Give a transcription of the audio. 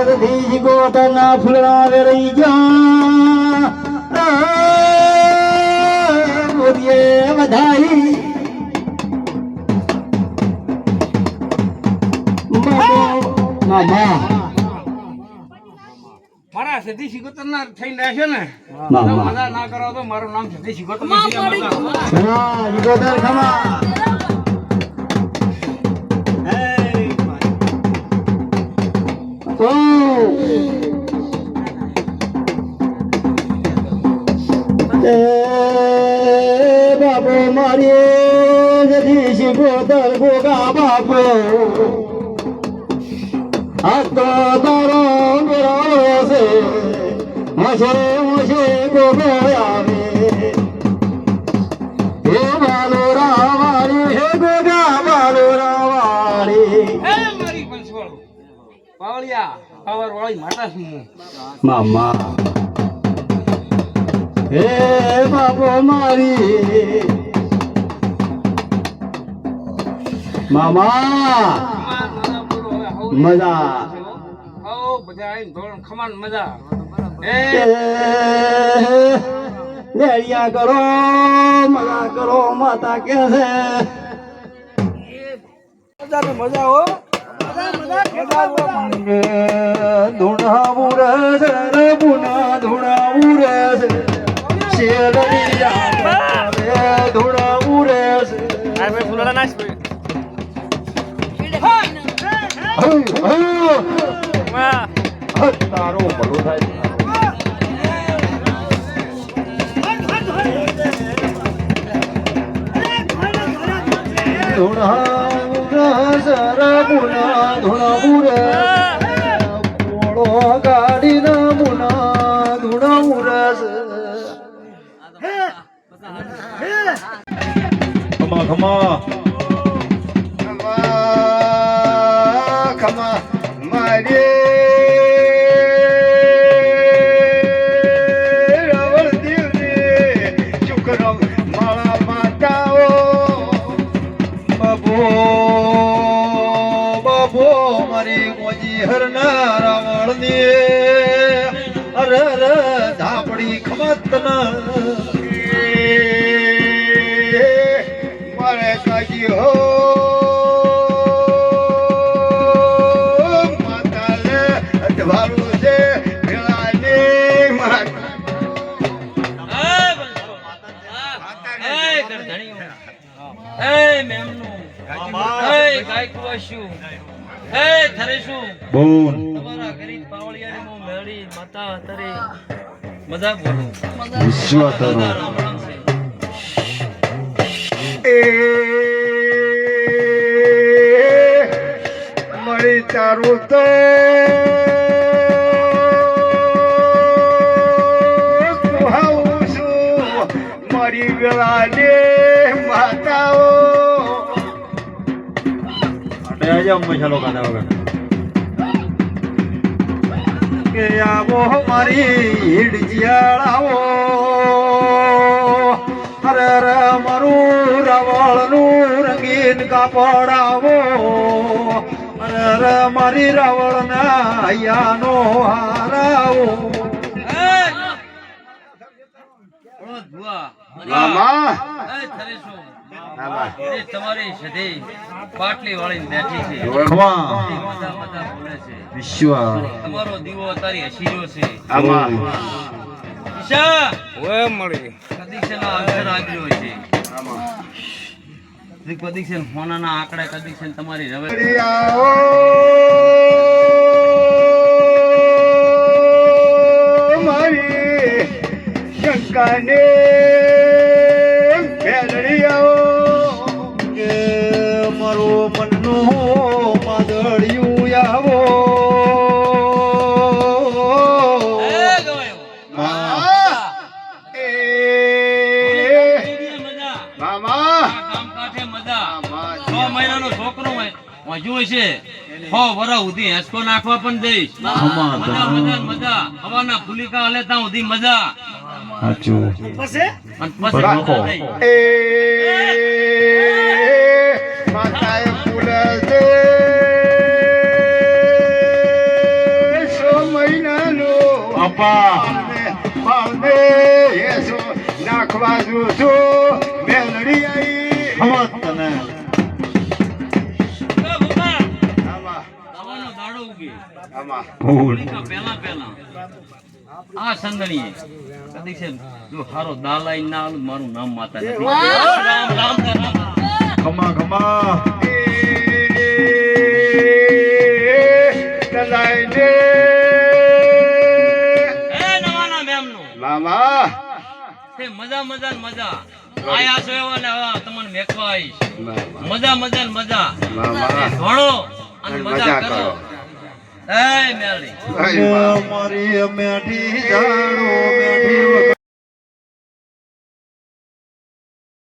તો દીજ ગોતના ફૂલણા વેરી ગયા બોલીએ વધાઈ મામા મારા સધી શિકોતર ના થઈને રહેશે ને મામા મજા ના કરો તો મારું નામ સધી શિકોતર હા શિકોતર ખમા ઓ એ બાબો મારી સધી શિકોતર ગોગા બાપો આ તો તારો મેરો છે મશે મશે ગોગો આવે હે બાલો રાવાળી હે ગોગા બાલો રાવાળી હે મારી પંચવાળો પાવળિયા પાવર વાળી માતા છું હું મામા હે બાબો મારી મામા મજા આવો બધા આવીને ધોરણ ખમાન મજા લેડિયા કરો મજા કરો માતા કે છે મજા હો ધૂણા ઉરસ રે પુના ધૂણા ઉરસ શેરડિયા રે ધૂણા ઉરસ આ મે ફૂલડા નાશ પડી તારો ભલો થાય ગાડી ના મુના ધૂણા ઉરસ ખમા ખમા ખમા મારે રાવણ દેવને શુક્રમ માળા માતાઓ બાબો બાબો મારી મોજી હરના રાવણ ને અરે અરે ધાપડી ખમતના મારે કાજી હો માતાલે અધવારું છે ભેળાને માર બોલ વિશ્વ કરો મળી તારું તો સુહાવું છું મારી વેળાને માતાઓ મસાલો કાઢા વગર કે આવો મારી હિડજિયાળાઓ અરે રે મારું રાવળનું રંગીન કાપડ આવો અરે રે મારી રાવળના હૈયાનો હારાવો મામા તમારી સધી પાટલી વાળી બેઠી છે વિશ્વ તમારો દીવો તારી હસીરો છે આમાં ઈશા ઓય મળી કદીક્ષના અક્ષર આવ્યો છે આમાં કદીક્ષન હોનાના આંકડા કદીક્ષન તમારી રવે મારી શંકાને ભેલડીયાઓ કે મારો મનનું માદળિયું આવો છે હો વરા ઉધી હેસકો નાખવા પણ જઈશ મજા મજા મજા હવાના ફુલિકા હલે તા ઉધી મજા સાચું પછી માતાએ ફૂલે છે બાપા માવને હેસો નાખવા જુ છું મેલડી આઈ હમત તને આમાં દવાનો દાડો ઉગે આમાં હોળીકા પહેલા આ સંદણીએ કદી છે જો હારો દાલાઈ ના આલું મારું નામ માતા નથી. રામ રામ રામ ખમા ખમા તલાઈને એ નવાના મેમનો મામા તે મજા મજા ને મજા આયા છો એવા ને હવે તમને મેકવા આવીશ મજા મજા ને મજા મામા ભણો અને અને મજા મજા કરો કરો. એ મેલડી મારી મેઠી જાણો મેઠી